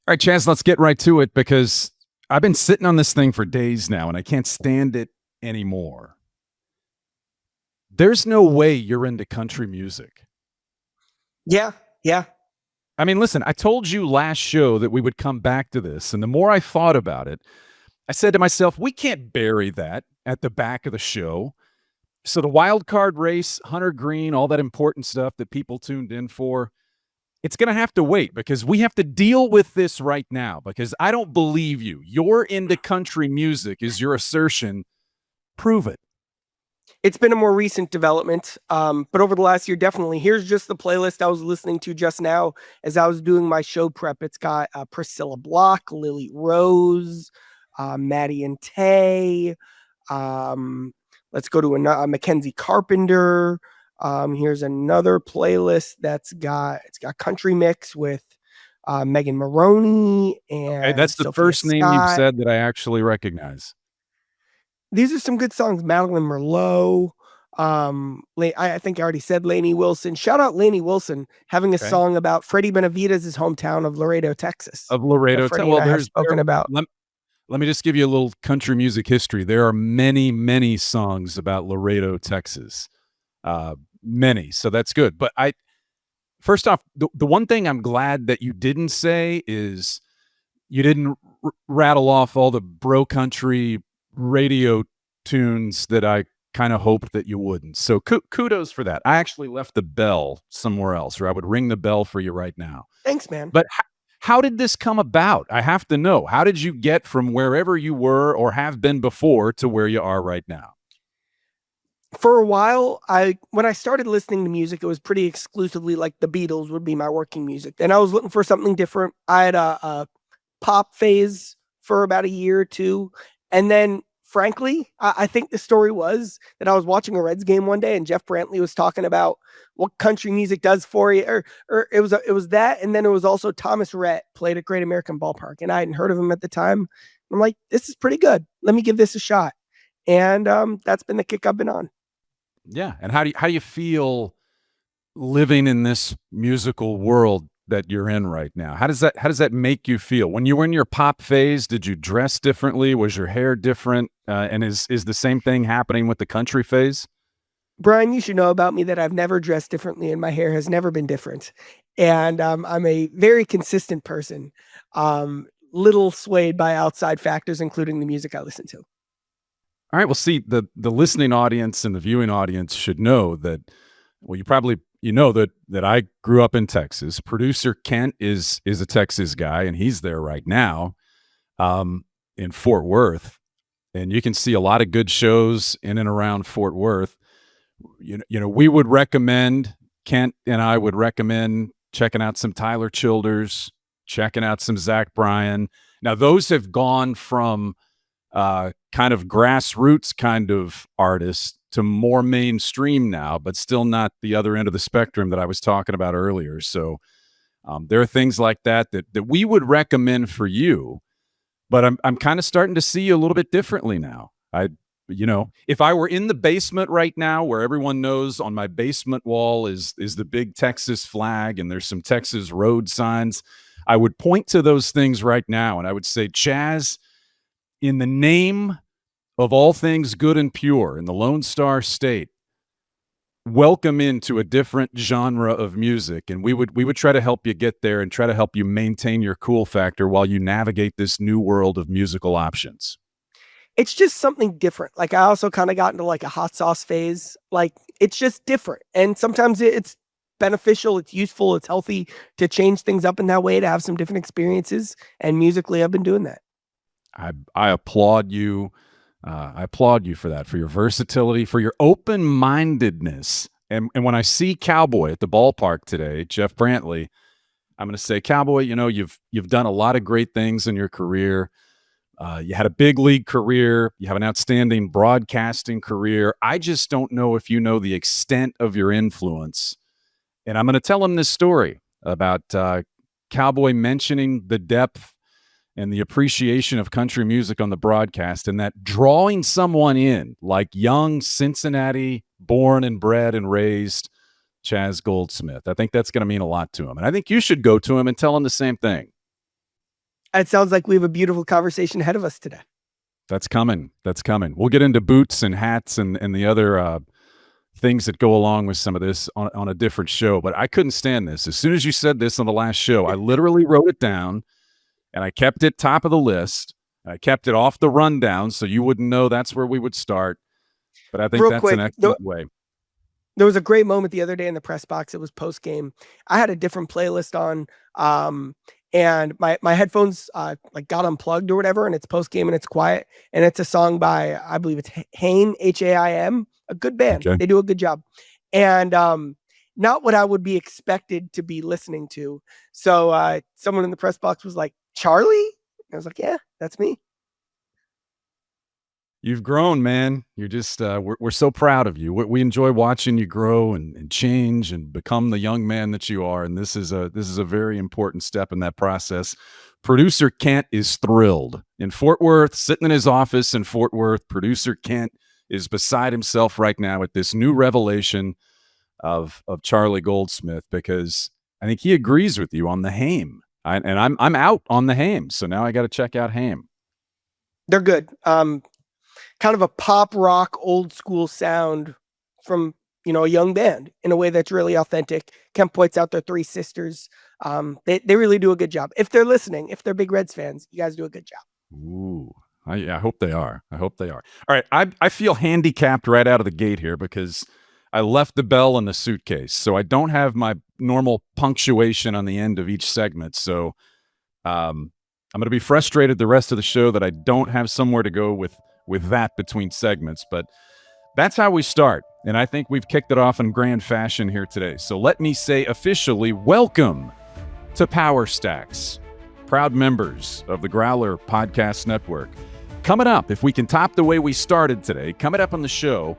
All right, Chaz, let's get right to it because I've been sitting on this thing for days now and I can't stand it anymore. There's no way you're into country music. Yeah, yeah. I mean, listen, I told you last show that we would come back to this. And the more I thought about it, I said to myself, we can't bury that at the back of the show. So the wild card race, Hunter Greene, all that important stuff that people tuned in for, it's going to have to wait because we have to deal with this right now because I don't believe you. You're into country music is your assertion. Prove it. It's been a more recent development, but over the last year, definitely. Here's just the playlist I was listening to just now as I was doing my show prep. It's got Priscilla Block, Lily Rose, Maddie and Tay. Let's go to Mackenzie Carpenter. Here's another playlist it's got country mix with Megan Maroney Okay, and that's the Sophia first name you've Scott. said that I actually recognize. These are some good songs. Madeline Merlot. I think I already said Lainey Wilson. Shout out Lainey Wilson having a Okay. song about Freddie Benavidez' hometown of Laredo, Texas, Of that Laredo. Freddie and Well, I have spoken about. let me just give you a little country music history. There are many, many songs about Laredo, Texas. Many. So that's good. But first off, the one thing I'm glad that you didn't say is you didn't rattle off all the bro country radio tunes that I kind of hoped that you wouldn't. So kudos for that. I actually left the bell somewhere else, or I would ring the bell for you right now. Thanks, man. But how did this come about? I have to know. How did you get from wherever you were or have been before to where you are right now? For a while, when I started listening to music, it was pretty exclusively like the Beatles would be my working music. Then I was looking for something different. I had a pop phase for about a year or two. And then, frankly, I think the story was that I was watching a Reds game one day and Jeff Brantley was talking about what country music does for you. Or it was that. And then it was also Thomas Rhett played at Great American Ballpark. And I hadn't heard of him at the time. I'm like, this is pretty good. Let me give this a shot. And that's been the kick I've been on. Yeah. And how do you feel living in this musical world that you're in right now? How does that make you feel? When you were in your pop phase, did you dress differently? Was your hair different? And is the same thing happening with the country phase? Brian, you should know about me that I've never dressed differently and my hair has never been different. And I'm a very consistent person, little swayed by outside factors, including the music I listen to. All right. Well, see, the listening audience and the viewing audience should know that. Well, you know that I grew up in Texas. Producer Kent is a Texas guy, and he's there right now, in Fort Worth, and you can see a lot of good shows in and around Fort Worth. We would recommend Kent and I would recommend checking out some Tyler Childers, checking out some Zach Bryan. Now, those have gone from kind of grassroots kind of artists to more mainstream now, but still not the other end of the spectrum that I was talking about earlier. So there are things like that we would recommend for you, but I'm kind of starting to see you a little bit differently now. If I were in the basement right now, where everyone knows on my basement wall is the big Texas flag and there's some Texas road signs, I would point to those things right now and I would say, Chaz, in the name of all things good and pure in the Lone Star State, welcome into a different genre of music. And we would try to help you get there and try to help you maintain your cool factor while you navigate this new world of musical options. It's just something different. Like I also kind of got into like a hot sauce phase. Like it's just different. And sometimes it's beneficial, it's useful, it's healthy to change things up in that way, to have some different experiences. And musically, I've been doing that. I applaud you. I applaud you for that, for your versatility, for your open-mindedness. And when I see Cowboy at the ballpark today, Jeff Brantley, I'm going to say, Cowboy, you've done a lot of great things in your career. You had a big league career. You have an outstanding broadcasting career. I just don't know if you know the extent of your influence. And I'm going to tell him this story about Cowboy mentioning the depth and the appreciation of country music on the broadcast, and that drawing someone in like young Cincinnati, born and bred and raised Chaz Goldsmith. I think that's going to mean a lot to him. And I think you should go to him and tell him the same thing. It sounds like we have a beautiful conversation ahead of us today. That's coming. That's coming. We'll get into boots and hats and the other things that go along with some of this on a different show. But I couldn't stand this. As soon as you said this on the last show, I literally wrote it down and I kept it top of the list. I kept it off the rundown so you wouldn't know that's where we would start. But I think Real that's quick, an excellent way. there was a great moment the other day in the press box. It was post game. I had a different playlist on, and my headphones like got unplugged or whatever, and it's post game and it's quiet, and it's a song by, I believe it's Haim, Haim, a good band. Okay. They do a good job, and not what I would be expected to be listening to. So someone in the press box was like, "Charlie?" I was like, "Yeah, that's me." You've grown, man. You're just we're so proud of you. We enjoy watching you grow and change and become the young man that you are. And this is a very important step in that process. Producer Kent is thrilled in Fort Worth, sitting in his office in Fort Worth. Producer Kent is beside himself right now at this new revelation of Charlie Goldsmith, because I think he agrees with you on the Haim. I'm out on the Haim, so now I got to check out Haim. They're good. Kind of a pop rock, old school sound from, a young band in a way that's really authentic. Kemp points out their three sisters. They really do a good job. If they're listening, if they're big Reds fans, you guys do a good job. Ooh, I hope they are. I hope they are. All right. I feel handicapped right out of the gate here because I left the bell in the suitcase. So I don't have my normal punctuation on the end of each segment. So I'm going to be frustrated the rest of the show that I don't have somewhere to go with that between segments, but that's how we start. And I think we've kicked it off in grand fashion here today. So let me say officially, welcome to Power Stacks, proud members of the Growler Podcast Network. Coming up, if we can top the way we started today, coming up on the show,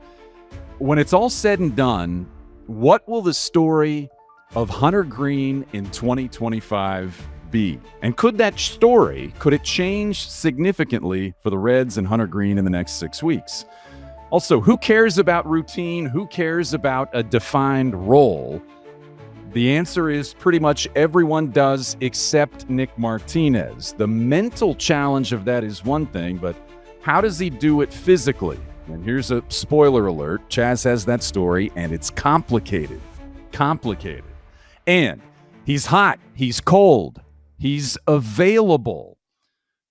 when it's all said and done, what will the story of Hunter Greene in 2025 be? And could it change significantly for the Reds and Hunter Greene in the next 6 weeks? Also, who cares about routine? Who cares about a defined role? The answer is pretty much everyone does except Nick Martinez. The mental challenge of that is one thing, but how does he do it physically? And here's a spoiler alert. Chaz has that story, and it's complicated. And he's hot. He's cold. He's available.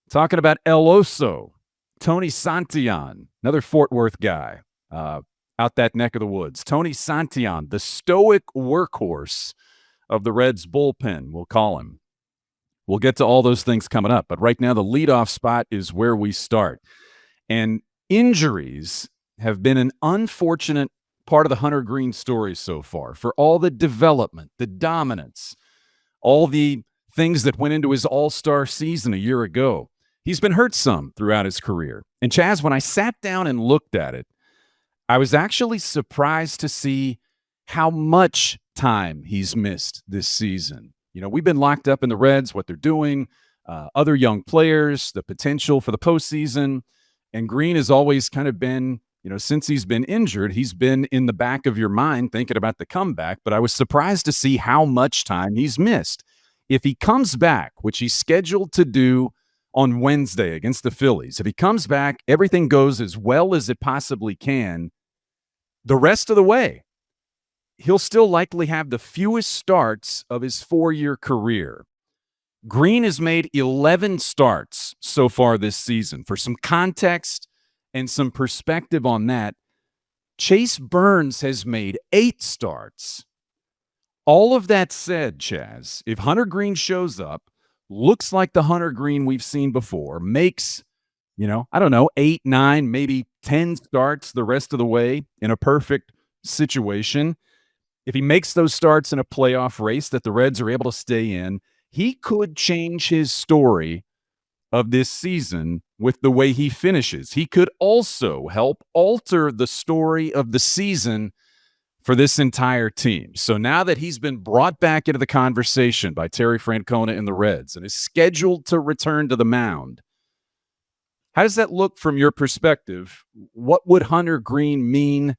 Talking about El Oso, Tony Santillan, another Fort Worth guy out that neck of the woods. Tony Santillan, the stoic workhorse of the Reds bullpen, we'll call him. We'll get to all those things coming up. But right now, the leadoff spot is where we start. And injuries have been an unfortunate part of the Hunter Greene story so far. For all the development, the dominance, all the things that went into his all-star season a year ago. He's been hurt some throughout his career. And Chaz, when I sat down and looked at it, I was actually surprised to see how much time he's missed this season. We've been locked up in the Reds, what they're doing, other young players, the potential for the postseason. And Greene has always kind of been, since he's been injured, he's been in the back of your mind thinking about the comeback. But I was surprised to see how much time he's missed. If he comes back, which he's scheduled to do on Wednesday against the Phillies, if he comes back, everything goes as well as it possibly can. The rest of the way, he'll still likely have the fewest starts of his 4-year career. Greene has made 11 starts so far this season. For some context and some perspective on that, Chase Burns has made 8 starts. All of that said, Chaz, if Hunter Greene shows up, looks like the Hunter Greene we've seen before, makes, 8, 9, maybe 10 starts the rest of the way in a perfect situation, if he makes those starts in a playoff race that the Reds are able to stay in, he could change his story of this season with the way he finishes. He could also help alter the story of the season for this entire team. So now that he's been brought back into the conversation by Terry Francona and the Reds and is scheduled to return to the mound, how does that look from your perspective? What would Hunter Greene mean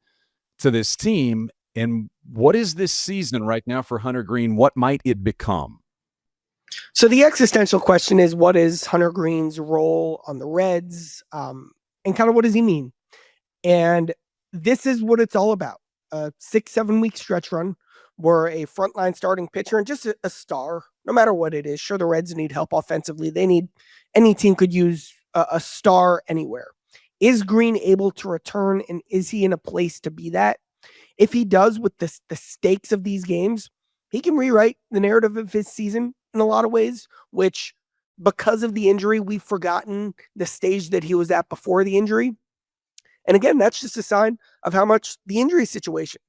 to this team? And what is this season right now for Hunter Greene? What might it become? So the existential question is, what is Hunter Greene's role on the Reds? And kind of what does he mean? And this is what it's all about. A 6-7 week stretch run where a frontline starting pitcher and just a star, no matter what it is. Sure, the Reds need help offensively. Any team could use a star anywhere. Is Greene able to return, and is he in a place to be that? If he does, with the stakes of these games, he can rewrite the narrative of his season in a lot of ways, which, because of the injury, we've forgotten the stage that he was at before the injury. And again, that's just a sign of how much the injury situation,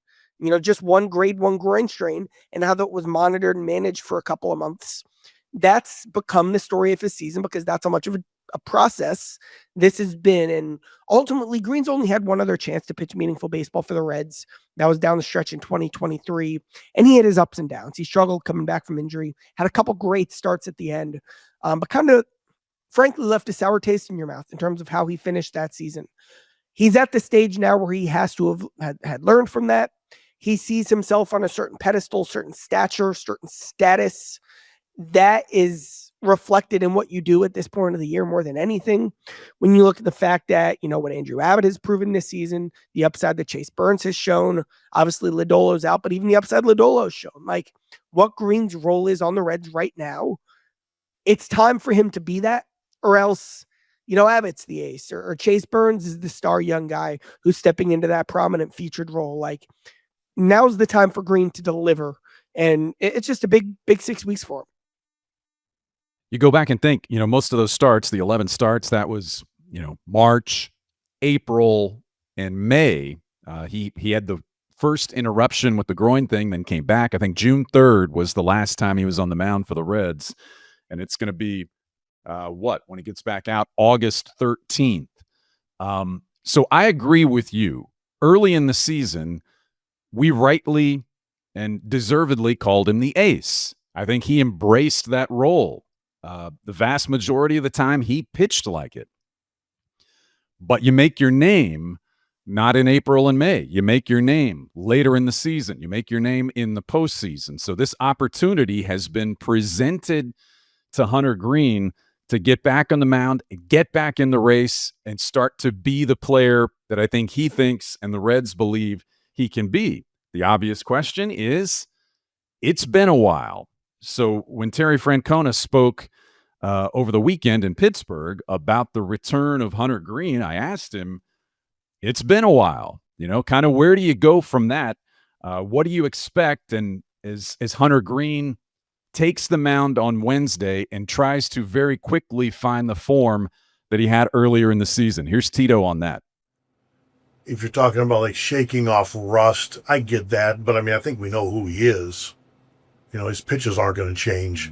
just one grade 1 groin strain and how that was monitored and managed for a couple of months. That's become the story of his season because that's how much of a process this has been. And ultimately, Greene's only had one other chance to pitch meaningful baseball for the Reds. That was down the stretch in 2023. And he had his ups and downs. He struggled coming back from injury, had a couple great starts at the end, but kind of frankly left a sour taste in your mouth in terms of how he finished that season. He's at the stage now where he has to have had learned from that. He sees himself on a certain pedestal, certain stature, certain status. That is reflected in what you do at this point of the year more than anything. When you look at the fact that, what Andrew Abbott has proven this season, the upside that Chase Burns has shown, obviously Lodolo's out, but even the upside Lodolo's shown, like what Greene's role is on the Reds right now, it's time for him to be that, or else Abbott's the ace, or Chase Burns is the star young guy who's stepping into that prominent featured role. Like, now's the time for Greene to deliver. And it's just a big 6 weeks for him. You go back and think, most of those starts, the 11 starts, that was, March, April, and May. He had the first interruption with the groin thing, then came back. I think June 3rd was the last time he was on the mound for the Reds. And it's going to be when he gets back out, August 13th. So I agree with you. Early in the season, we rightly and deservedly called him the ace. I think he embraced that role. The vast majority of the time, he pitched like it. But you make your name not in April and May. You make your name later in the season. You make your name in the postseason. So this opportunity has been presented to Hunter Greene to get back on the mound, get back in the race, and start to be the player that I think he thinks and the Reds believe he can be. The obvious question is, it's been a while. So when Terry Francona spoke over the weekend in Pittsburgh about the return of Hunter Greene, I asked him, it's been a while, kind of where do you go from that? What do you expect? And as Hunter Greene takes the mound on Wednesday and tries to very quickly find the form that he had earlier in the season. Here's Tito on that. If you're talking about like shaking off rust, I get that. But I think we know who he is. His pitches aren't going to change.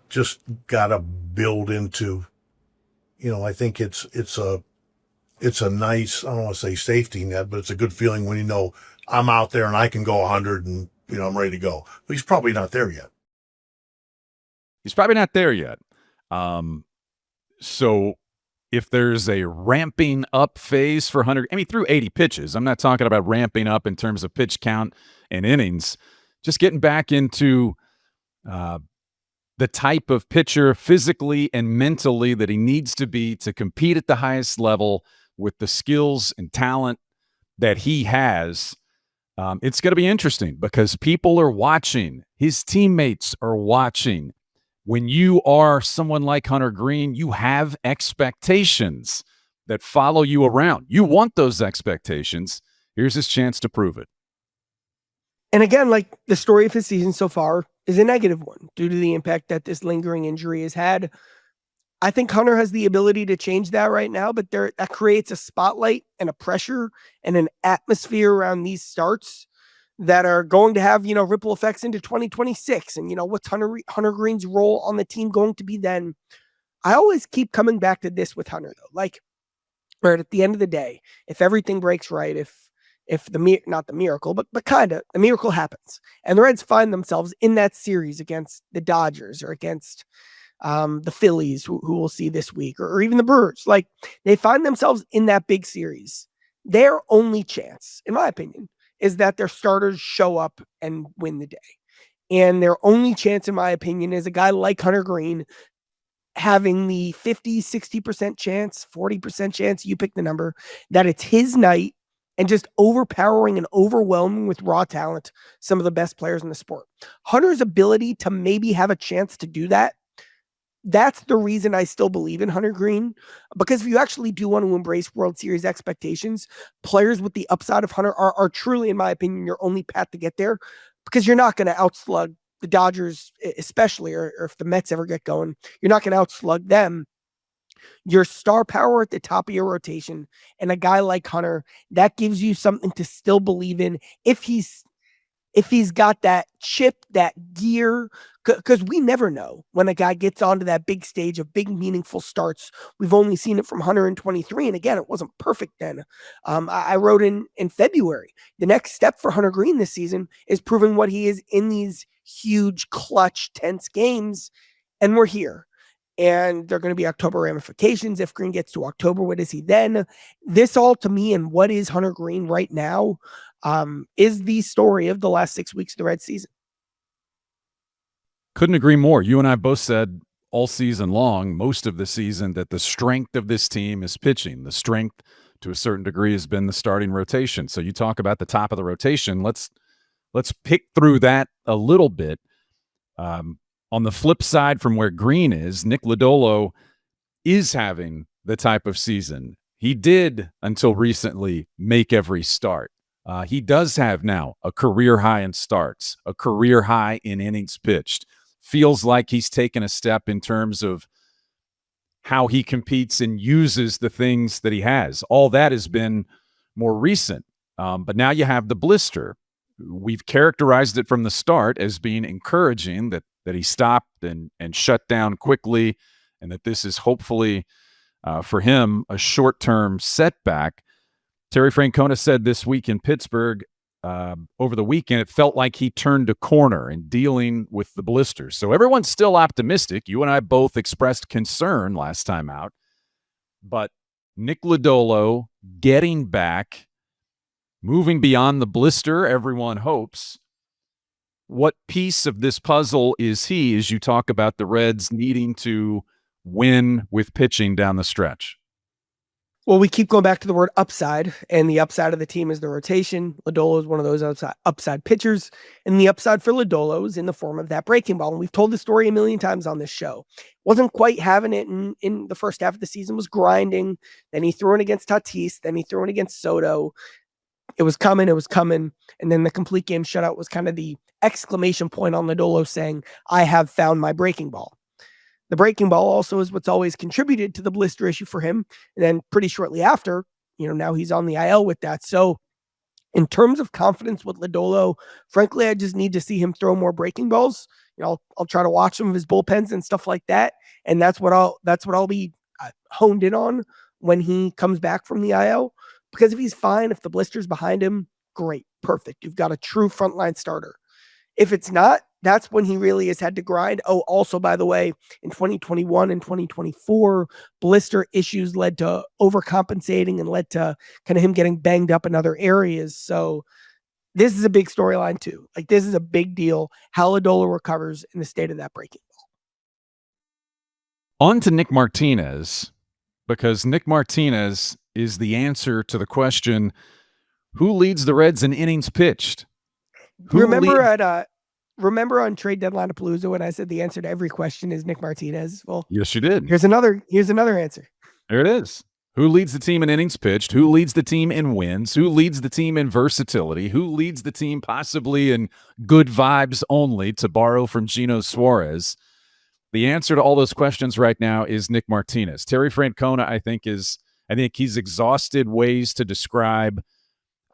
Just got to build into, I think it's a nice, I don't want to say safety net, but it's a good feeling when I'm out there and I can go 100 and, I'm ready to go. But he's probably not there yet. He's probably not there yet. So if there's a ramping up phase for Hunter, he threw 80 pitches. I'm not talking about ramping up in terms of pitch count and innings, just getting back into the type of pitcher physically and mentally that he needs to be to compete at the highest level with the skills and talent that he has. It's going to be interesting because people are watching. His teammates are watching. When you are someone like Hunter Greene, you have expectations that follow you around. You want those expectations. Here's his chance to prove it. And again, like the story of his season so far is a negative one due to the impact that this lingering injury has had. I think Hunter has the ability to change that right now, but that creates a spotlight and a pressure and an atmosphere around these starts that are going to have, ripple effects into 2026. And, what's Hunter Greene's role on the team going to be then? I always keep coming back to this with Hunter, though. Like, right at the end of the day, if everything breaks right, if not the miracle, but kind of the miracle happens and the Reds find themselves in that series against the Dodgers or against the Phillies, who we'll see this week, or even the Brewers, like they find themselves in that big series, their only chance, in my opinion, is that their starters show up and win the day. And their only chance, in my opinion, is a guy like Hunter Greene having the 50, 60% chance, 40% chance, you pick the number, that it's his night, and just overpowering and overwhelming with raw talent some of the best players in the sport. Hunter's ability to maybe have a chance to do that, that's the reason I still believe in Hunter Greene. Because if you actually do want to embrace World Series expectations, players with the upside of Hunter are truly, in my opinion, your only path to get there, because you're not going to outslug the Dodgers, especially, or if the Mets ever get going, you're not going to outslug them. Your star power at the top of your rotation and a guy like Hunter, that gives you something to still believe in if he's got that chip, that gear, because we never know when a guy gets onto that big stage of big, meaningful starts. We've only seen it from Hunter in 23, and again, it wasn't perfect then. I wrote in February, the next step for Hunter Greene this season is proving what he is in these huge, clutch, tense games, and we're here. And there are going to be October ramifications. If Greene gets to October, what is he then? This all, to me, and what is Hunter Greene right now, is the story of the last 6 weeks of the Red season. Couldn't agree more. You and I both said all season long, most of the season, that the strength of this team is pitching. The strength, to a certain degree, has been the starting rotation. So you talk about the top of the rotation. Let's pick through that a little bit. On the flip side from where Greene is, Nick Lodolo is having the type of season he did until recently make every start. He does have now a career high in starts, a career high in innings pitched. Feels like he's taken a step in terms of how he competes and uses the things that he has. All that has been more recent. But now you have the blister. We've characterized it from the start as being encouraging that he stopped and shut down quickly, and that this is hopefully for him a short-term setback. Terry Francona said this week in Pittsburgh, over the weekend, it felt like he turned a corner in dealing with the blisters. So everyone's still optimistic. You and I both expressed concern last time out. But Nick Lodolo getting back, moving beyond the blister, everyone hopes. What piece of this puzzle is he as you talk about the Reds needing to win with pitching down the stretch? Well, we keep going back to the word upside, and the upside of the team is the rotation. Lodolo is one of those upside pitchers, and the upside for Lodolo is in the form of that breaking ball. And we've told the story a million times on this show. Wasn't quite having it in the first half of the season, was grinding. Then he threw it against Tatis. Then he threw it against Soto. It was coming. And then the complete game shutout was kind of the exclamation point on Lodolo saying, I have found my breaking ball. The breaking ball also is what's always contributed to the blister issue for him. And then pretty shortly after, now he's on the IL with that. So in terms of confidence with Lodolo, frankly, I just need to see him throw more breaking balls. I'll try to watch some of his bullpens and stuff like that. And that's what I'll be honed in on when he comes back from the IL. Because if he's fine, if the blister's behind him, great, perfect. You've got a true frontline starter. If it's not, that's when he really has had to grind. Oh, also, by the way, in 2021 and 2024, blister issues led to overcompensating and led to kind of him getting banged up in other areas. So this is a big storyline too. Like, this is a big deal, how Lodolo recovers in the state of that breaking ball. On to Nick Martinez, because Nick Martinez is the answer to the question, who leads the Reds in innings pitched? Remember on trade deadline of Palooza when I said the answer to every question is Nick Martinez? Well, yes, you did. Here's another answer. There it is. Who leads the team in innings pitched? Who leads the team in wins? Who leads the team in versatility? Who leads the team possibly in good vibes only, to borrow from Gino Suarez? The answer to all those questions right now is Nick Martinez. Terry Francona, I think he's exhausted ways to describe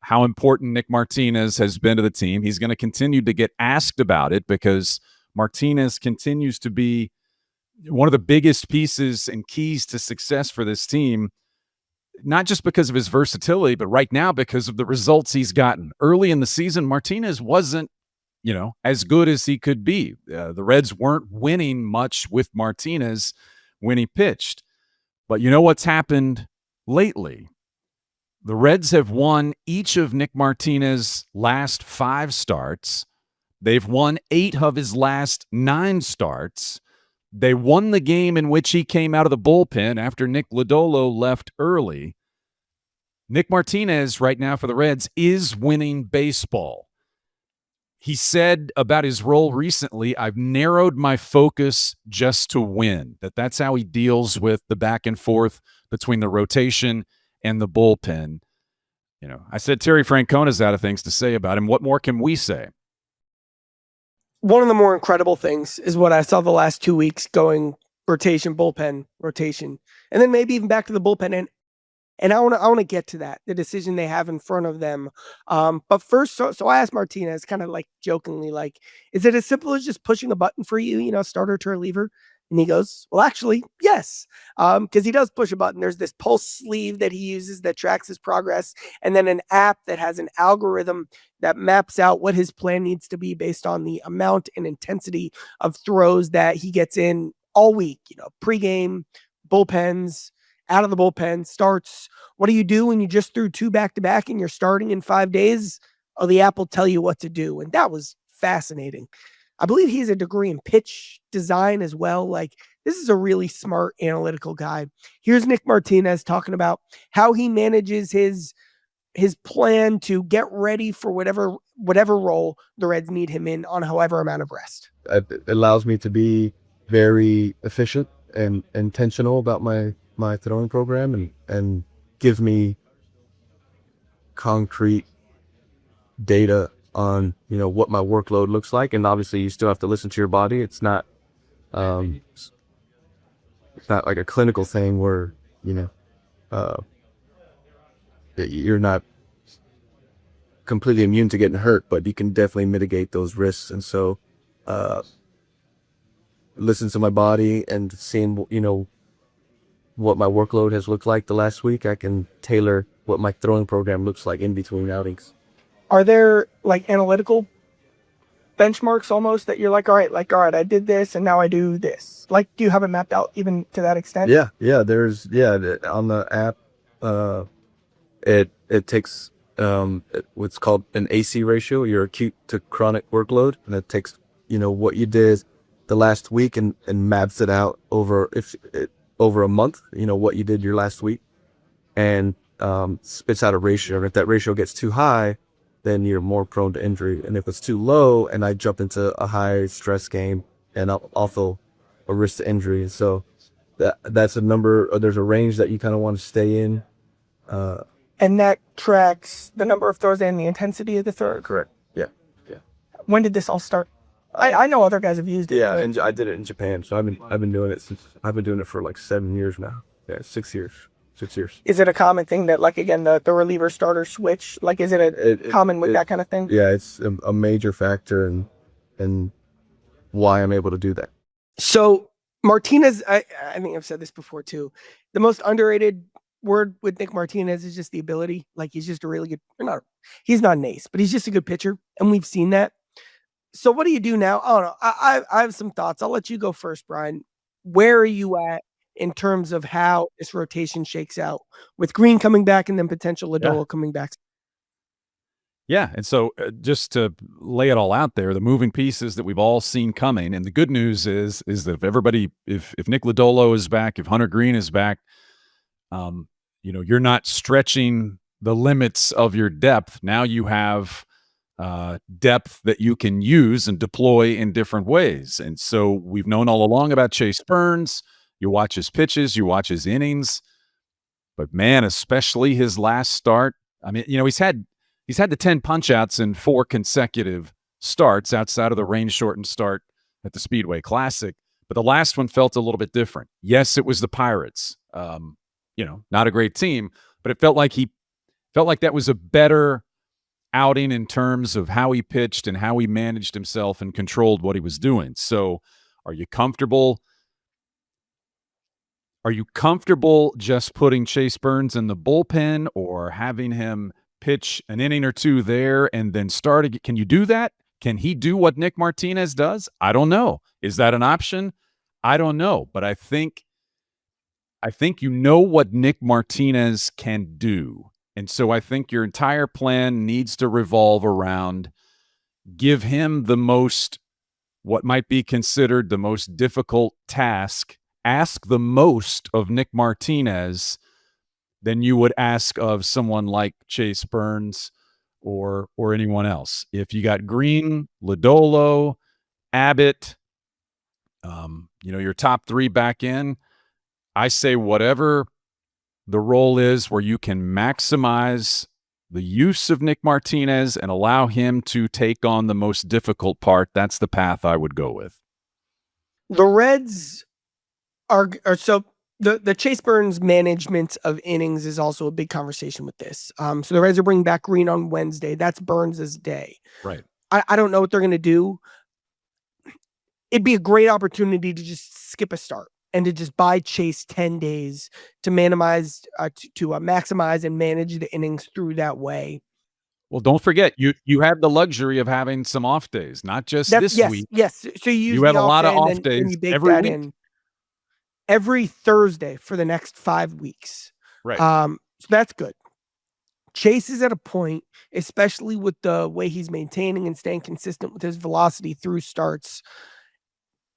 how important Nick Martinez has been to the team. He's going to continue to get asked about it because Martinez continues to be one of the biggest pieces and keys to success for this team, not just because of his versatility, but right now because of the results he's gotten. Early in the season, Martinez wasn't, as good as he could be. The Reds weren't winning much with Martinez when he pitched. But you know what's happened lately? The Reds have won each of Nick Martinez's last 5 starts They've won 8 of his last 9 starts. They won the game in which he came out of the bullpen after Nick Lodolo left early. Nick Martinez right now for the Reds is winning baseball. He said about his role recently, I've narrowed my focus just to win. That's how he deals with the back and forth between the rotation and the bullpen. I said Terry Francona's out of things to say about him. What more can we say? One of the more incredible things is what I saw the last 2 weeks going rotation, bullpen, rotation, and then maybe even back to the bullpen. And I want to get to that, the decision they have in front of them. But first, so I asked Martinez kind of like jokingly, like, is it as simple as just pushing a button for you, starter to reliever? And he goes, well, actually, yes, because he does push a button. There's this pulse sleeve that he uses that tracks his progress, and then an app that has an algorithm that maps out what his plan needs to be based on the amount and intensity of throws that he gets in all week, pregame, bullpens, out of the bullpen, starts. What do you do when you just threw 2 back-to-back and you're starting in 5 days? Oh, the app will tell you what to do. And that was fascinating. I believe he has a degree in pitch design as well. Like, this is a really smart analytical guy. Here's Nick Martinez talking about how he manages his plan to get ready for whatever role the Reds need him in on however amount of rest. It allows me to be very efficient and intentional about my throwing program and gives me concrete data on what my workload looks like. And obviously you still have to listen to your body. It's not like a clinical thing where you're not completely immune to getting hurt, but you can definitely mitigate those risks. And so listen to my body and seeing what my workload has looked like the last week, I can tailor what my throwing program looks like in between outings. Are there like analytical benchmarks almost that you're like, all right, I did this and now I do this? Like, do you have it mapped out even to that extent? Yeah. There's on the app, it takes what's called an AC ratio, your acute to chronic workload, and it takes what you did the last week and maps it out over a month, what you did your last week, and spits out a ratio. And if that ratio gets too high, then you're more prone to injury. And if it's too low and I jump into a high stress game, and also a risk to injury. And so that's a number, or there's a range that you kind of want to stay in. And that tracks the number of throws and the intensity of the throw. Correct. Yeah. When did this all start? I know other guys have used it. Yeah, and I did it in Japan. So I've been doing it I've been doing it for like 7 years now. Yeah, 6 years. 6 years. Is it a common thing that, like, again, the reliever starter switch? Like, is it common with that kind of thing? Yeah, it's a major factor and why I'm able to do that. So Martinez, I think I've said this before too. The most underrated word with Nick Martinez is just the ability. Like, he's just a really good, he's not an ace, but he's just a good pitcher. And we've seen that. So what do you do now? I don't know. I have some thoughts. I'll let you go first, Brian. Where are you at in terms of how this rotation shakes out with Greene coming back and then potential Lodolo coming back? Yeah, and so just to lay it all out there, the moving pieces that we've all seen coming, and the good news is that if Nick Lodolo is back, if Hunter Greene is back, you're not stretching the limits of your depth. Now you have depth that you can use and deploy in different ways. And so we've known all along about Chase Burns. You watch his pitches, you watch his innings, but man, especially his last start. I mean, he's had the 10 punch-outs in 4 consecutive starts outside of the rain-shortened start at the Speedway Classic. But the last one felt a little bit different. Yes, it was the Pirates. Not a great team, but it felt like that was a better outing in terms of how he pitched and how he managed himself and controlled what he was doing. So are you comfortable? Are you comfortable just putting Chase Burns in the bullpen or having him pitch an inning or two there and then start again? Can you do that? Can he do what Nick Martinez does? I don't know. Is that an option? I don't know. But I think what Nick Martinez can do. And so I think your entire plan needs to revolve around give him the most, what might be considered the most difficult task, ask the most of Nick Martinez than you would ask of someone like Chase Burns or anyone else. If you got Greene, Lodolo, Abbott, your top three back in, I say whatever the role is where you can maximize the use of Nick Martinez and allow him to take on the most difficult part, that's the path I would go with. The Reds are so the Chase Burns management of innings is also a big conversation with this. So the Reds are bringing back Greene on Wednesday. That's Burns' day. Right. I don't know what they're going to do. It'd be a great opportunity to just skip a start and to just buy Chase 10 days to maximize and manage the innings through that way. Well, don't forget, you have the luxury of having some off days, not just this week. Yes. So you have a lot of off days you bake every that week. in every Thursday for the next 5 weeks. Right. So that's good. Chase is at a point, especially with the way he's maintaining and staying consistent with his velocity through starts,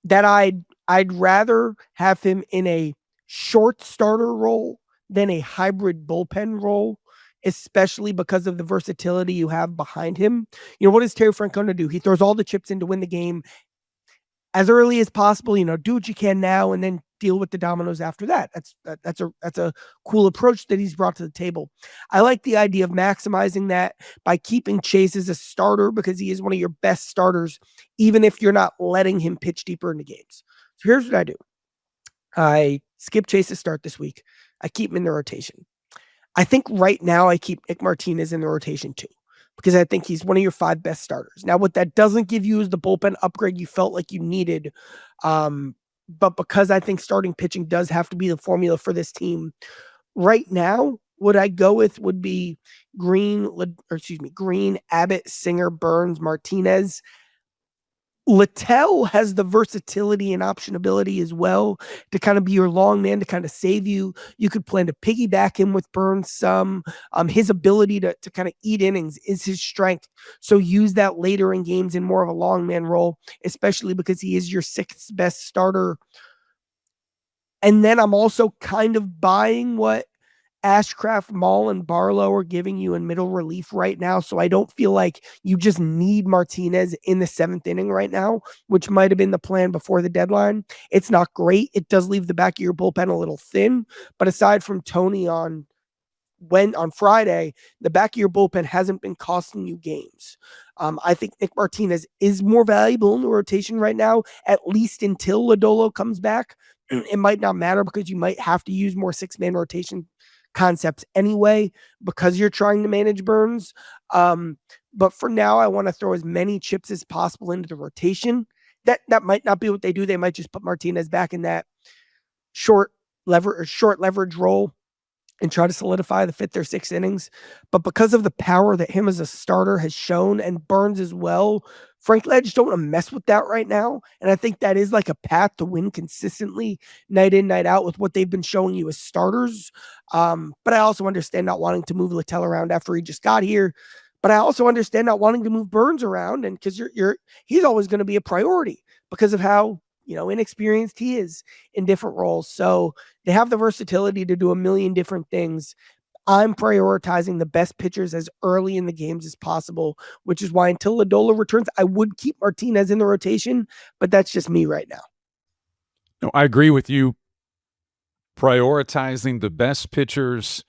that I'd rather have him in a short starter role than a hybrid bullpen role, especially because of the versatility you have behind him. What is Terry Francona do? He throws all the chips in to win the game as early as possible. Do what you can now and then deal with the dominoes after that. That's a cool approach that he's brought to the table. I like the idea of maximizing that by keeping Chase as a starter because he is one of your best starters, even if you're not letting him pitch deeper into games. So here's what I do. I skip Chase's start this week. I keep him in the rotation. I think right now I keep Nick Martinez in the rotation too, because I think he's one of your 5 best starters. Now, what that doesn't give you is the bullpen upgrade you felt like you needed. But because I think starting pitching does have to be the formula for this team right now, what I go with would be Greene, Abbott, Singer, Burns, Martinez. Littell has the versatility and optionability as well to kind of be your long man to kind of save you. You could plan to piggyback him with Burns some. His ability to kind of eat innings is his strength. So use that later in games in more of a long man role, especially because he is your 6th best starter. And then I'm also kind of buying what Ashcraft, Mall, and Barlow are giving you in middle relief right now. So I don't feel like you just need Martinez in the 7th inning right now, which might have been the plan before the deadline. It's not great. It does leave the back of your bullpen a little thin. But aside from Tony on Friday, the back of your bullpen hasn't been costing you games. I think Nick Martinez is more valuable in the rotation right now, at least until Lodolo comes back. It might not matter because you might have to use more 6-man rotation concepts anyway because you're trying to manage Burns. But for now, I want to throw as many chips as possible into the rotation. That might not be what they do. They might just put Martinez back in that short leverage role and try to solidify the 5th or 6th innings. But because of the power that him as a starter has shown, and Burns as well, frankly, I just don't want to mess with that right now. And I think that is like a path to win consistently night in, night out with what they've been showing you as starters. But I also understand not wanting to move Littell around after he just got here. But I also understand not wanting to move Burns around, and because he's always going to be a priority because of how inexperienced he is in different roles. So they have the versatility to do a million different things. I'm prioritizing the best pitchers as early in the games as possible, which is why until Lodolo returns, I would keep Martinez in the rotation, but that's just me right now. No, I agree with you. Prioritizing the best pitchers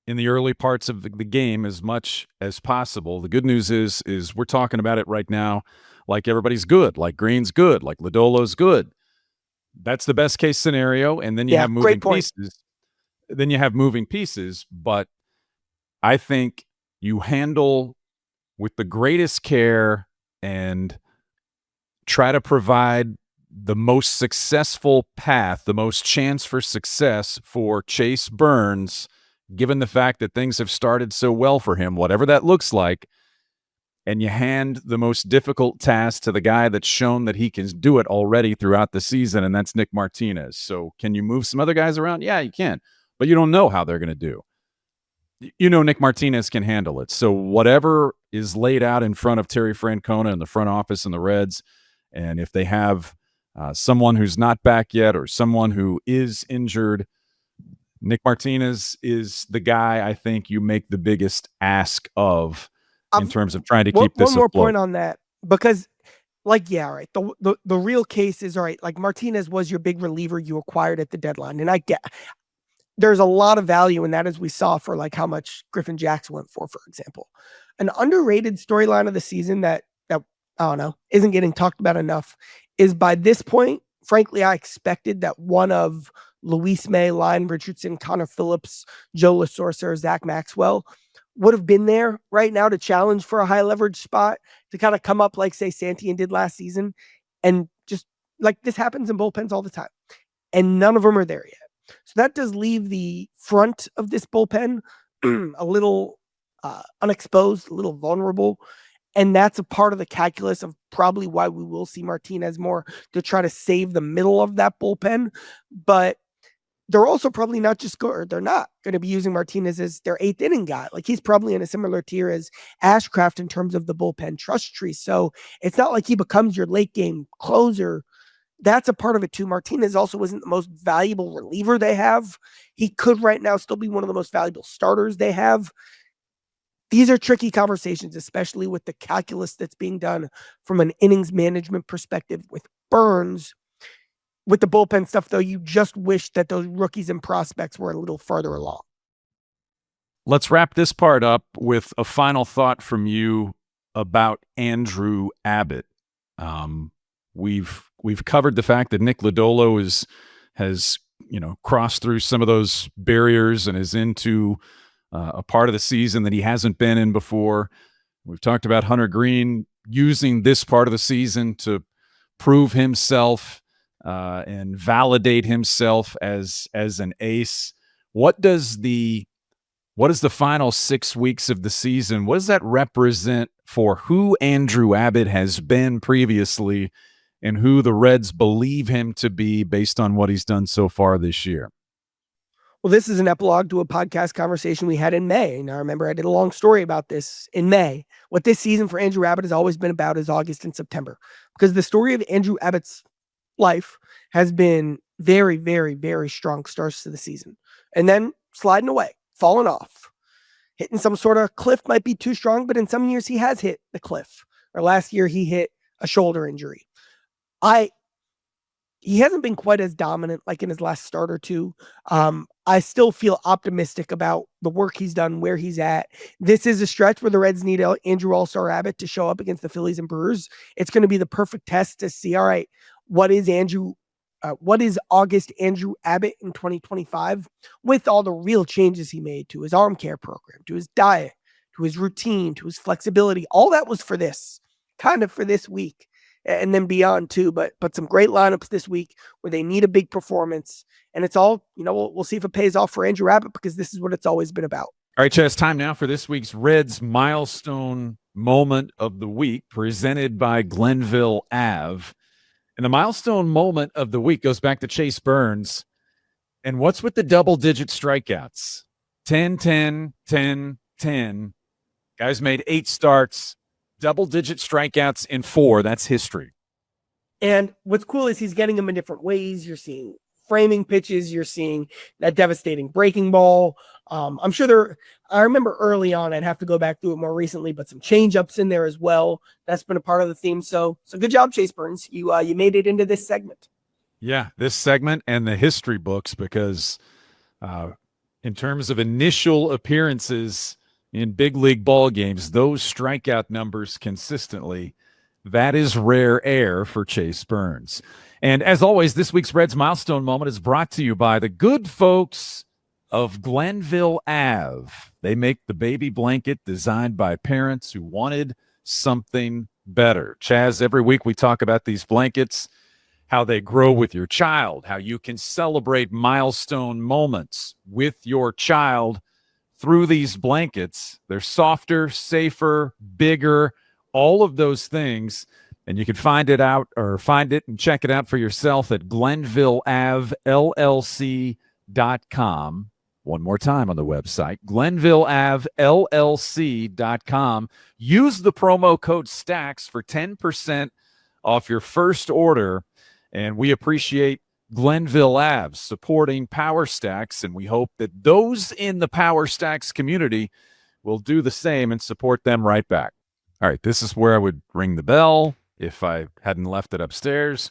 in the early parts of the game as much as possible. The good news is we're talking about it right now like everybody's good, like Greene's good, like Lodolo's good. That's the best case scenario, and then you have moving pieces. Then you have moving pieces, but I think you handle with the greatest care and try to provide the most successful path, the most chance for success for Chase Burns, given the fact that things have started so well for him, whatever that looks like, and you hand the most difficult task to the guy that's shown that he can do it already throughout the season, and that's Nick Martinez. So can you move some other guys around? Yeah, you can, but you don't know how they're going to do. Nick Martinez can handle it. So whatever is laid out in front of Terry Francona and the front office and the Reds, and if they have someone who's not back yet or someone who is injured, Nick Martinez is the guy I think you make the biggest ask of in terms of trying to keep this one more afloat. point on that, because right. The real case is, all right, like Martinez was your big reliever you acquired at the deadline. And there's a lot of value in that, as we saw for like how much Griffin Jackson went for example. An underrated storyline of the season that I don't know, isn't getting talked about enough is, by this point, frankly, I expected that one of Luis May, Lyon Richardson, Connor Phillips, Joe LaSorsa, Zach Maxwell would have been there right now to challenge for a high leverage spot, to kind of come up like, say, Santillan did last season. And just like this happens in bullpens all the time. And none of them are there yet. So that does leave the front of this bullpen a little unexposed, a little vulnerable. And that's a part of the calculus of probably why we will see Martinez more, to try to save the middle of that bullpen. But they're also probably not just they're not going to be using Martinez as their 8th inning guy. Like, he's probably in a similar tier as Ashcraft in terms of the bullpen trust tree. So it's not like he becomes your late game closer. That's a part of it too. Martinez also isn't the most valuable reliever they have. He could right now still be one of the most valuable starters they have. These are tricky conversations, especially with the calculus that's being done from an innings management perspective with Burns. With the bullpen stuff, though, you just wish that those rookies and prospects were a little farther along. Let's wrap this part up with a final thought from you about Andrew Abbott. We've covered the fact that Nick Lodolo has crossed through some of those barriers and is into a part of the season that he hasn't been in before. We've talked about Hunter Greene using this part of the season to prove himself and validate himself as an ace. What does the final 6 weeks of the season, what does that represent for who Andrew Abbott has been previously and who the Reds believe him to be based on what he's done so far this year? Well, this is an epilogue to a podcast conversation we had in May. And I remember I did a long story about this in May. What this season for Andrew Abbott has always been about is August and September, because the story of Andrew Abbott's life has been very, very, very strong starts to the season, and then sliding away, falling off, hitting some sort of cliff. Might be too strong, but in some years he has hit the cliff. Or last year he hit a shoulder injury. He hasn't been quite as dominant like in his last start or two. I still feel optimistic about the work he's done, where he's at. This is a stretch where the Reds need Andrew All-Star Abbott to show up against the Phillies and Brewers. It's going to be the perfect test to see, all right, what is August Andrew Abbott in 2025, with all the real changes he made to his arm care program, to his diet, to his routine, to his flexibility. All that was for this week. And then beyond too, but some great lineups this week where they need a big performance, and it's all, we'll see if it pays off for Andrew Abbott, because this is what it's always been about. All right, Chaz, time now for this week's Reds Milestone Moment of the Week, presented by Glenville Ave. And the milestone moment of the week goes back to Chase Burns. And what's with the double-digit strikeouts? 10, 10, 10, 10. Guys made 8 starts. Double-digit strikeouts in 4. That's history. And what's cool is he's getting them in different ways. You're seeing framing pitches. You're seeing that devastating breaking ball. I'm sure I remember early on, I'd have to go back through it more recently, but some change-ups in there as well. That's been a part of the theme. So good job, Chase Burns. You made it into this segment. Yeah, this segment and the history books, because in terms of initial appearances in big league ball games, those strikeout numbers consistently, that is rare air for Chase Burns. And as always, this week's Reds Milestone Moment is brought to you by the good folks of Glenville Ave. They make the baby blanket designed by parents who wanted something better. Chaz, every week we talk about these blankets, how they grow with your child, how you can celebrate milestone moments with your child through these blankets. They're softer, safer, bigger, all of those things. And you can find it and check it out for yourself at GlenvilleAveLLC.com. One more time on the website, GlenvilleAveLLC.com. Use the promo code STACKS for 10% off your first order. And we appreciate Glenville Ave supporting Power Stacks, and we hope that those in the Power Stacks community will do the same and support them right back. All right, this is where I would ring the bell if I hadn't left it upstairs.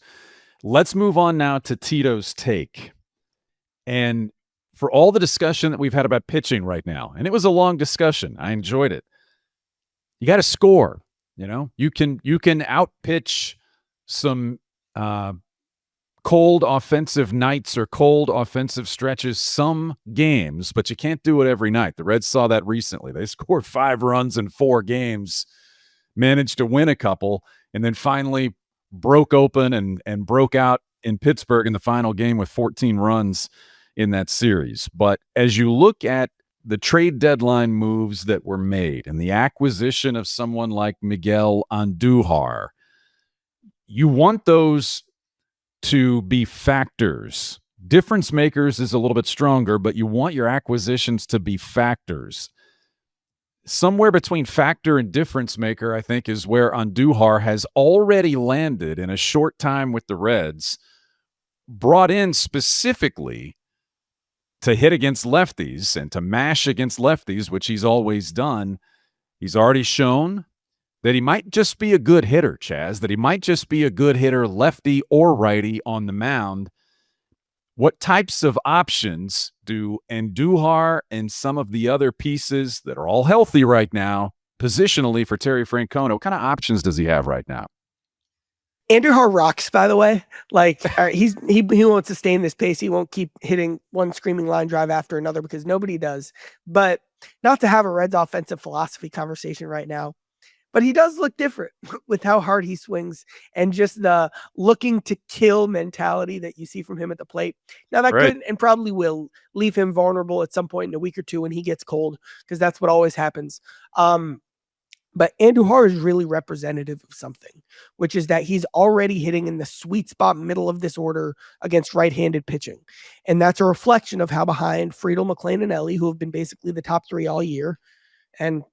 Let's move on now to Tito's take. And for all the discussion that we've had about pitching right now, and it was a long discussion, I enjoyed it. You got to score. You can outpitch some cold offensive nights or cold offensive stretches some games, but you can't do it every night. The Reds saw that recently. They scored 5 runs in 4 games, managed to win a couple, and then finally broke open and broke out in Pittsburgh in the final game with 14 runs in that series. But as you look at the trade deadline moves that were made and the acquisition of someone like Miguel Andujar, you want those to be factors. Difference makers is a little bit stronger, but you want your acquisitions to be factors. Somewhere between factor and difference maker, I think, is where Andujar has already landed in a short time with the Reds, brought in specifically to hit against lefties and to mash against lefties, which he's always done. He's already shown that he might just be a good hitter, Chaz, that he might just be a good hitter, lefty or righty on the mound. What types of options do Andujar and some of the other pieces that are all healthy right now, positionally for Terry Francona, what kind of options does he have right now? Andujar rocks, by the way. Like he won't sustain this pace. He won't keep hitting one screaming line drive after another because nobody does. But not to have a Reds offensive philosophy conversation right now. But he does look different with how hard he swings and just the looking to kill mentality that you see from him at the plate. Now that could and probably will leave him vulnerable at some point in a week or two when he gets cold, because that's what always happens. But Andujar is really representative of something, which is that he's already hitting in the sweet spot middle of this order against right-handed pitching. And that's a reflection of how behind Friedel, McLean, and Ellie, who have been basically the top 3 all year. And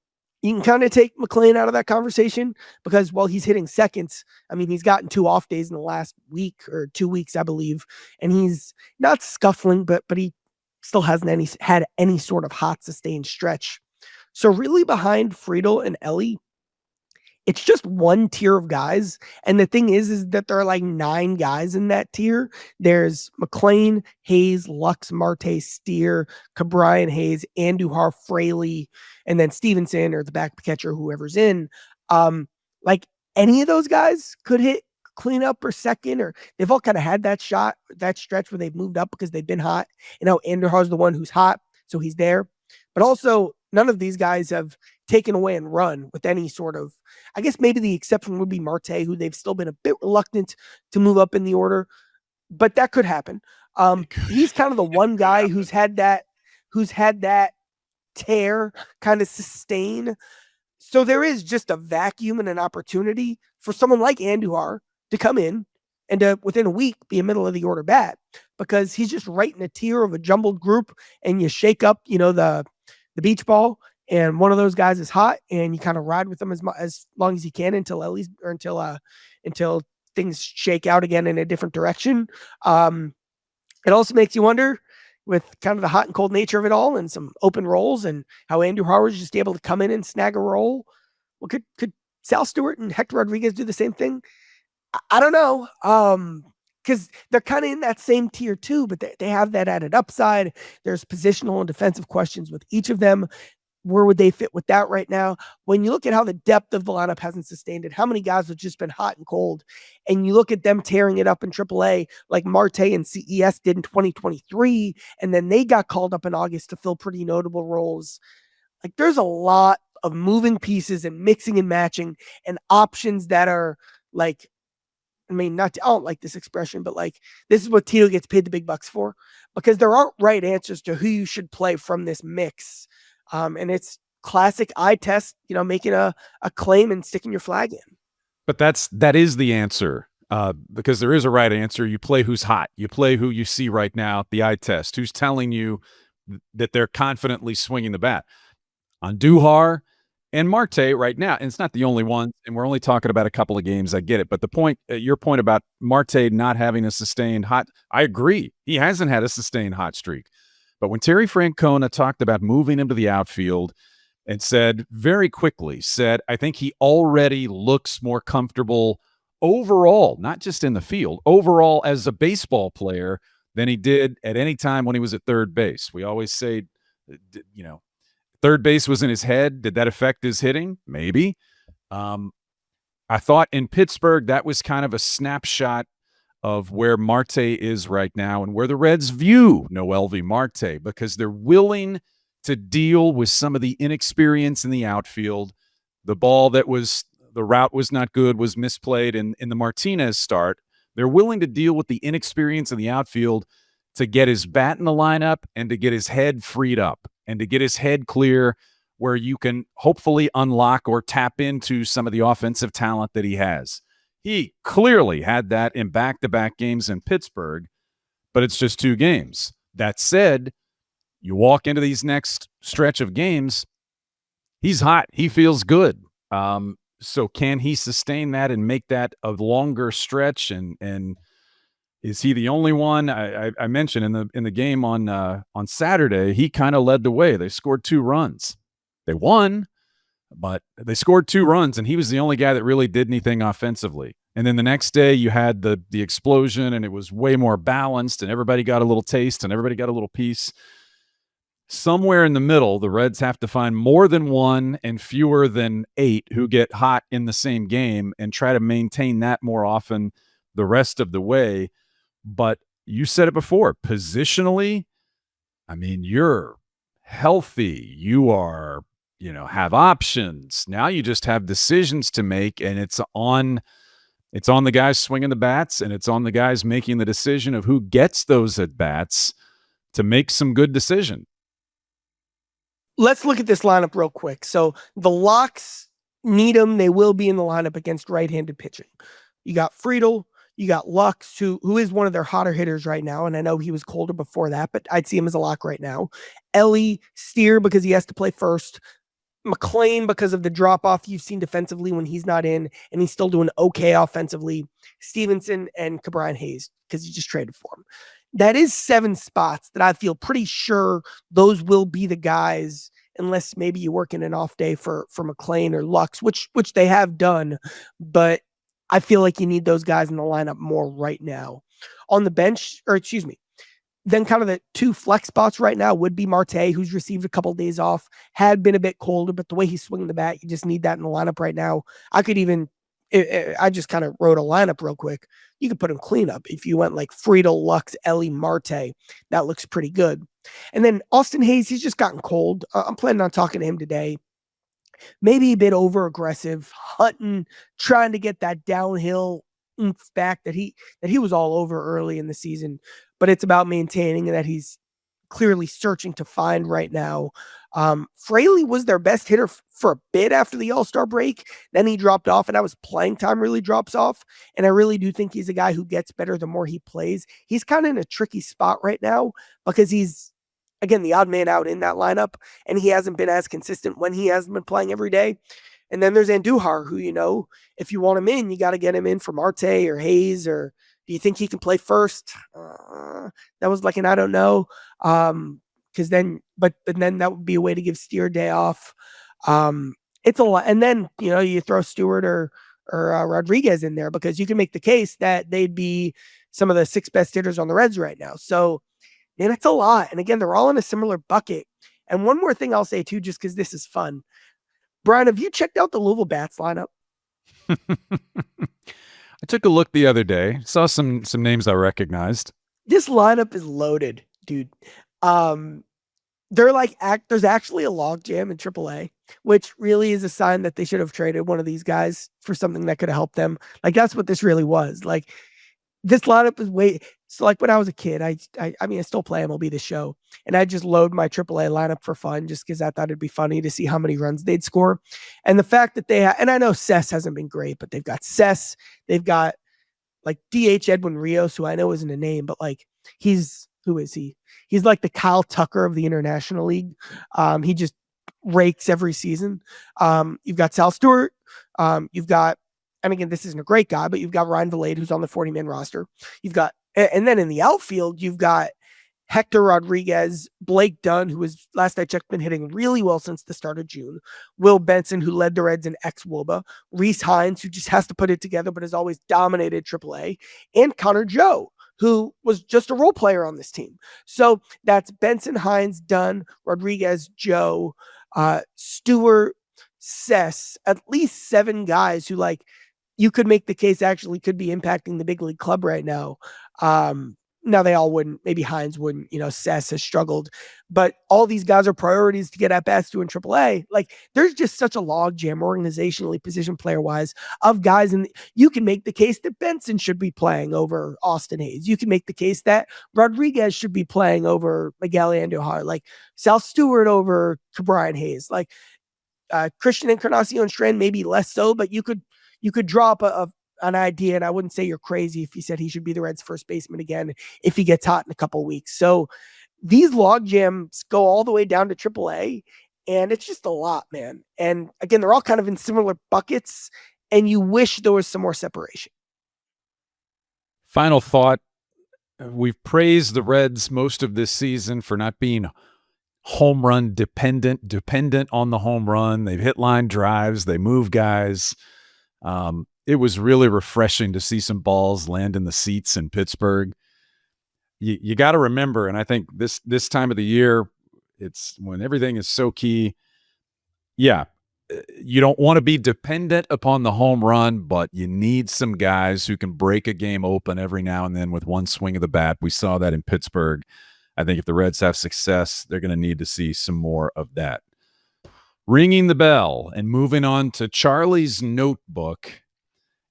you can kind of take McLean out of that conversation because while he's hitting seconds, I mean, he's gotten 2 off days in the last week or 2 weeks, I believe. And he's not scuffling, but he still hasn't had any sort of hot sustained stretch. So really behind Friedel and Ellie, it's just one tier of guys. And the thing is that there are like 9 guys in that tier. There's McLean, Hayes, Lux, Marte, Steer, Cabrian, Hayes, Andujar, Fraley, and then Stevenson or the back catcher, whoever's in. Like any of those guys could hit cleanup or second, or they've all kind of had that shot, that stretch where they've moved up because they've been hot. You know, Andujar's the one who's hot, so he's there. But also, none of these guys have taken away and run with any sort of, I guess maybe the exception would be Marte, who they've still been a bit reluctant to move up in the order, but that could happen. He's kind of the one guy who's had that tear kind of sustain. So there is just a vacuum and an opportunity for someone like Andujar to come in and to, within a week, be a middle of the order bat, because he's just right in a tier of a jumbled group, and you shake up, the beach ball, and one of those guys is hot, and you kind of ride with them as long as you can until things shake out again in a different direction. It also makes you wonder, with kind of the hot and cold nature of it all and some open roles, and how Andujar was just able to come in and snag a roll. Well, could Sal Stewart and Hector Rodriguez do the same thing? I don't know. Because they're kind of in that same tier too, but they have that added upside. There's positional and defensive questions with each of them. Where would they fit with that right now? When you look at how the depth of the lineup hasn't sustained it, how many guys have just been hot and cold, and you look at them tearing it up in AAA like Marte and CES did in 2023, and then they got called up in August to fill pretty notable roles. Like, there's a lot of moving pieces and mixing and matching and options that are like, I mean, I don't like this expression, but like, this is what Tito gets paid the big bucks for, because there aren't right answers to who you should play from this mix. And it's classic eye test, making a claim and sticking your flag in. But that is the answer, because there is a right answer. You play who's hot. You play who you see right now, the eye test, who's telling you that they're confidently swinging the bat. Andujar and Marte right now, and it's not the only one, and we're only talking about a couple of games. I get it, but the point, your point about Marte not having a sustained hot, I agree. He hasn't had a sustained hot streak. But when Terry Francona talked about moving him to the outfield and said very quickly, I think he already looks more comfortable overall, not just in the field, overall as a baseball player than he did at any time when he was at third base. We always say, third base was in his head. Did that affect his hitting? Maybe. I thought in Pittsburgh, that was kind of a snapshot of where Marte is right now and where the Reds view Noelvi Marte, because they're willing to deal with some of the inexperience in the outfield. The route was not good, was misplayed in the Martinez start. They're willing to deal with the inexperience in the outfield to get his bat in the lineup and to get his head freed up and to get his head clear where you can hopefully unlock or tap into some of the offensive talent that he has. He clearly had that in back-to-back games in Pittsburgh, but it's just 2 games. That said, you walk into these next stretch of games, he's hot. He feels good. So can he sustain that and make that a longer stretch? And is he the only one? I mentioned in the game on Saturday, he kind of led the way. They scored 2 runs. They won, but they scored 2 runs, and he was the only guy that really did anything offensively. And then the next day you had the explosion, and it was way more balanced, and everybody got a little taste, and everybody got a little piece. Somewhere in the middle, the Reds have to find more than 1 and fewer than 8 who get hot in the same game and try to maintain that more often the rest of the way. But you said it before, positionally, I mean, you're healthy. You are, have options. Now you just have decisions to make, and it's on the guys swinging the bats, and it's on the guys making the decision of who gets those at bats to make some good decision. Let's look at this lineup real quick. So the locks need them. They will be in the lineup against right-handed pitching. You got Friedel, you got Lux, who is one of their hotter hitters right now, and I know he was colder before that, but I'd see him as a lock right now. Ellie, Steer, because he has to play first. McLean, because of the drop-off you've seen defensively when he's not in, and he's still doing okay offensively. Stevenson and Cabrian Hayes, because you just traded for him. That is 7 spots that I feel pretty sure those will be the guys, unless maybe you work in an off day for McLean or Lux, which they have done. But I feel like you need those guys in the lineup more right now. On the bench, then kind of the 2 flex spots right now would be Marte, who's received a couple of days off, had been a bit colder, but the way he's swinging the bat, you just need that in the lineup right now. I just kind of wrote a lineup real quick. You could put him cleanup. If you went like Friedel, Lux, Ellie, Marte, that looks pretty good. And then Austin Hayes, he's just gotten cold. I'm planning on talking to him today. Maybe a bit over aggressive, hunting, trying to get that downhill oomph back that he was all over early in the season. But it's about maintaining that he's clearly searching to find right now. Fraley was their best hitter for a bit after the All-Star break. Then he dropped off, and his playing time really drops off. And I really do think he's a guy who gets better the more he plays. He's kind of in a tricky spot right now because he's, again, the odd man out in that lineup, and he hasn't been as consistent when he hasn't been playing every day. And then there's Andujar, who, if you want him in, you got to get him in for Marte or Hayes, or do you think he can play first? That was like an I don't know. Because then that would be a way to give Steer a day off. It's a lot. And then, you throw Stewart or Rodriguez in there because you can make the case that they'd be some of the 6 best hitters on the Reds right now. So, man, it's a lot. And again, they're all in a similar bucket. And one more thing I'll say too, just because this is fun. Brian, have you checked out the Louisville Bats lineup? I took a look the other day, saw some names I recognized. This lineup is loaded, dude. They're like there's actually a logjam in AAA, which really is a sign that they should have traded one of these guys for something that could have helped them. Like that's what this really was. Like this lineup is so like when I was a kid, I still play MLB The Show, and I just load my AAA lineup for fun just because I thought it'd be funny to see how many runs they'd score. And the fact that and I know Cess hasn't been great, but they've got Cess, they've got like DH Edwin Rios, who I know isn't a name, but like he's who is he? He's like the Kyle Tucker of the International League. He just rakes every season. You've got Sal Stewart. You've got, and again, this isn't a great guy, but you've got Ryan Vilade, who's on the 40-man roster. You've got, and then in the outfield, you've got Hector Rodriguez, Blake Dunn, who has, last I checked, been hitting really well since the start of June. Will Benson, who led the Reds in ex-WOBA. Reese Hines, who just has to put it together, but has always dominated AAA. And Connor Joe, who was just a role player on this team. So that's Benson, Hines, Dunn, Rodriguez, Joe, Stewart, Cess, at least 7 guys who, like, you could make the case actually could be impacting the big league club right now. Now they all wouldn't, maybe Hines wouldn't, Cess has struggled, but all these guys are priorities to get at bats to in AAA. Like, there's just such a logjam organizationally, position player wise, of guys. And you can make the case that Benson should be playing over Austin Hayes. You can make the case that Rodriguez should be playing over Miguel Andujar, like Sal Stewart over Brian Hayes, like Christian Encarnacion Strand, maybe less so, but you could draw up an idea, and I wouldn't say you're crazy if you said he should be the Reds' first baseman again if he gets hot in a couple weeks. So these log jams go all the way down to AAA, and it's just a lot, man. And again, they're all kind of in similar buckets, and you wish there was some more separation. Final thought. We've praised the Reds most of this season for not being home run dependent on the home run. They've hit line drives. They move guys. It was really refreshing to see some balls land in the seats in Pittsburgh. You got to remember, and I think this time of the year, it's when everything is so key. Yeah, you don't want to be dependent upon the home run, but you need some guys who can break a game open every now and then with one swing of the bat. We saw that in Pittsburgh. I think if the Reds have success, they're going to need to see some more of that. Ringing the bell and moving on to Charlie's notebook.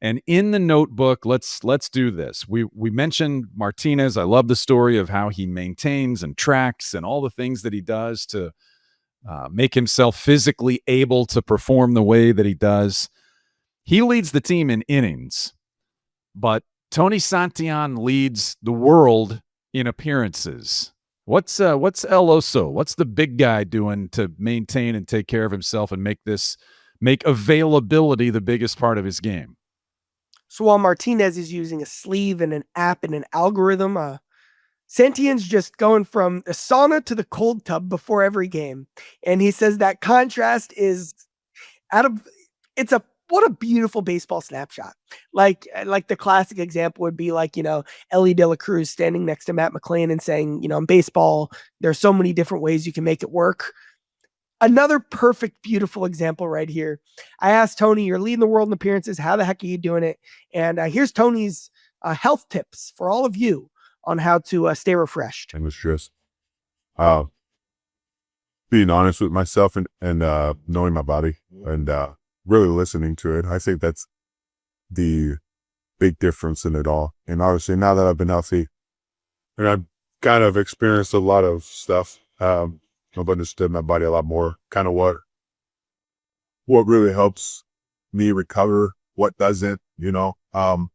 And in the notebook, let's do this. We mentioned Martinez. I love the story of how he maintains and tracks and all the things that he does to make himself physically able to perform the way that he does. He leads the team in innings, but Tony Santillan leads the world in appearances. What's El Oso? What's the big guy doing to maintain and take care of himself and make availability the biggest part of his game? So while Martinez is using a sleeve and an app and an algorithm, Santillan's just going from the sauna to the cold tub before every game. And he says that contrast is what a beautiful baseball snapshot. Like the classic example would be like, Ellie De La Cruz standing next to Matt McClain and saying, in baseball, there's so many different ways you can make it work. Another perfect, beautiful example right here. I asked Tony, you're leading the world in appearances. How the heck are you doing it? And here's Tony's health tips for all of you on how to stay refreshed. It was just being honest with myself and knowing my body and really listening to it. I think that's the big difference in it all. And obviously now that I've been healthy and I've kind of experienced a lot of stuff, I've understood my body a lot more, kind of what really helps me recover, what doesn't, kind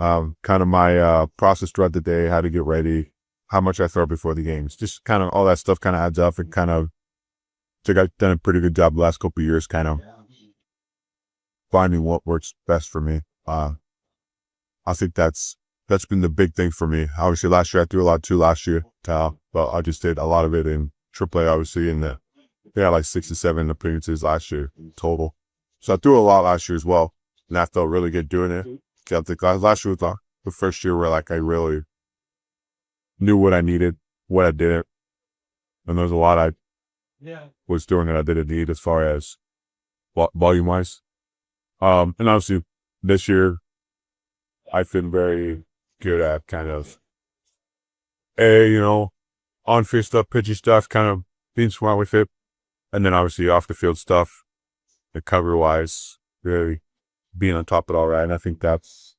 of my process throughout the day, how to get ready, how much I throw before the games, just kind of all that stuff kind of adds up and kind of, I think I've done a pretty good job the last couple of years kind of finding what works best for me. I think that's been the big thing for me. Obviously last year I threw a lot too last year, but I just did a lot of it in AAA, obviously like 6 or 7 appearances last year total. So I threw a lot last year as well, and I felt really good doing it. I think last year was the first year where like I really knew what I needed, what I didn't, and there's a lot I was doing that I didn't need as far as volume wise. And obviously this year I've been very good at kind of on-field stuff, pitchy stuff, kind of being smart with it. And then obviously off the field stuff, the cover wise, really being on top of it all right. And I think that's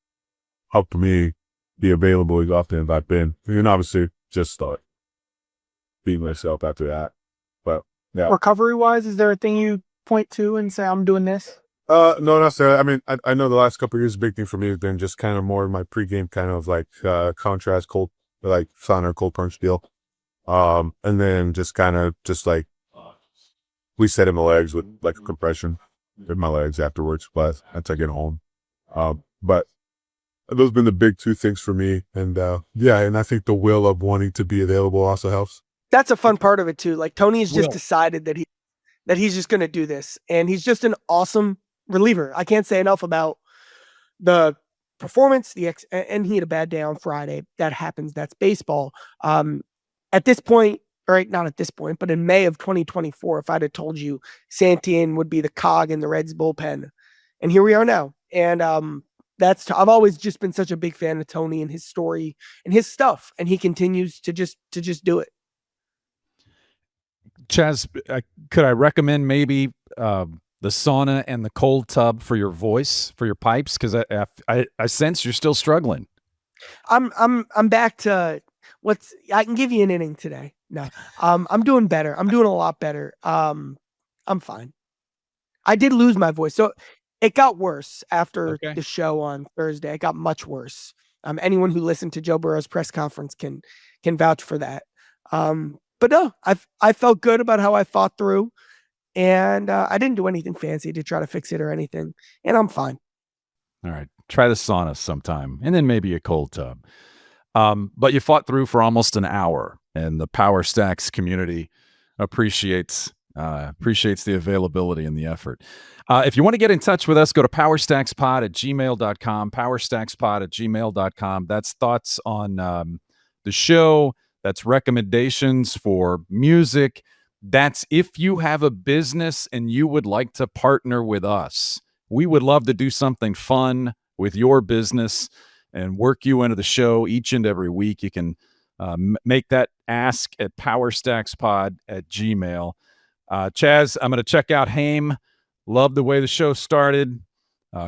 helped me be available as often as I've been. And obviously just being myself after that. But yeah. Recovery wise, is there a thing you point to and say, I'm doing this? No, not necessarily. I mean, I know the last couple of years, a big thing for me has been just kind of more my pregame kind of like contrast, cold like sauna or cold plunge deal. And then just kind of just like we set in my legs with like a compression in my legs afterwards, but once I get home. But those have been the big two things for me. And and I think the will of wanting to be available also helps. That's a fun part of it too. Like Tony has just Will. decided that he's just going to do this, and he's just an awesome reliever. I can't say enough about the performance. And he had a bad day on Friday. That happens. That's baseball. At this point, or not at this point, but in May of 2024, if I'd have told you Santillan would be the cog in the Reds bullpen, and here we are now. And I've always just been such a big fan of Tony and his story and his stuff, and he continues to just do it. Chaz, could I recommend maybe the sauna and the cold tub for your voice, for your pipes? Because I sense you're still struggling. I'm back to I can give you an inning today. No, I'm doing better. I'm doing a lot better. I'm fine. I did lose my voice, so it got worse after the show on Thursday. It got much worse. Anyone who listened to Joe Burrow's press conference can vouch for that. But no, I felt good about how I fought through, and I didn't do anything fancy to try to fix it or anything, and I'm fine. All right. Try the sauna sometime, and then maybe a cold tub. But you fought through for almost an hour, and the Power Stacks community appreciates the availability and the effort. If you want to get in touch with us, go to powerstackspod@gmail.com, powerstackspod@gmail.com. That's thoughts on the show. That's recommendations for music. That's if you have a business and you would like to partner with us. We would love to do something fun with your business and work you into the show each and every week. You can make that ask at powerstackspod@gmail. Chaz, I'm going to check out Haim. Love the way the show started.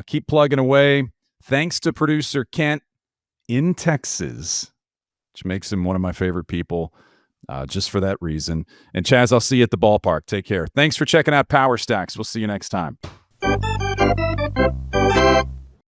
Keep plugging away. Thanks to producer Kent in Texas, which makes him one of my favorite people just for that reason. And Chaz, I'll see you at the ballpark. Take care. Thanks for checking out Power Stacks. We'll see you next time.